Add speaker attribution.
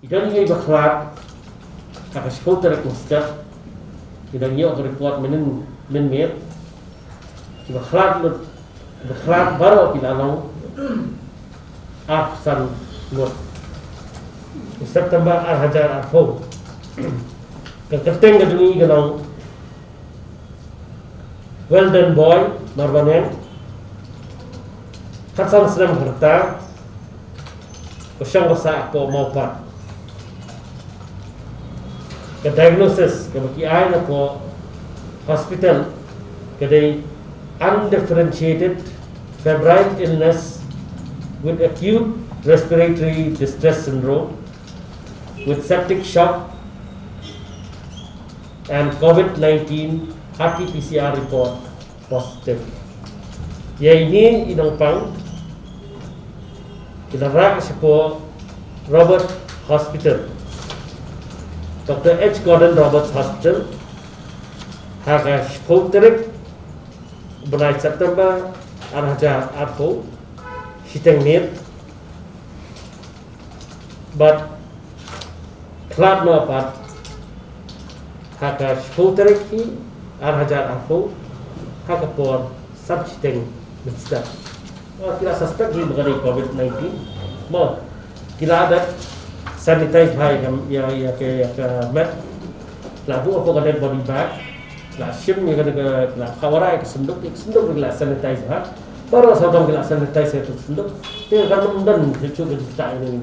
Speaker 1: Idan ngay baklat akas filter kusta idan yo report min met baklat baru kilalong afsan lot September hajar arfo keteng gaduni ganong well done boy marbanen katsan senam harta Usyang basa ako maupat. Diagnosis kebakian ako hospital kadai undifferentiated febrile illness with acute respiratory distress syndrome with septic shock and COVID-19 RT-PCR report positive. Ya ini inong pang Kinarak sa po Robert Hospital, Dr. H. Gordon Roberts Hospital, Haga Shpoterik, Bunai September, Arhaja Arpo, Shiteng Mir, but Klad no apat, Haga Shpoterik, Arhaja Arpo, Haga por Subshiteng Mitzvah. Kita suspect ni mengenai COVID-19. Mau kita ada sanitize bhai ya ke mat labu apa kada body bag la shim ni kada la kawara ek senduk la sanitize bhai baru sadam la sanitize itu senduk dia kan mendan cucu kita ini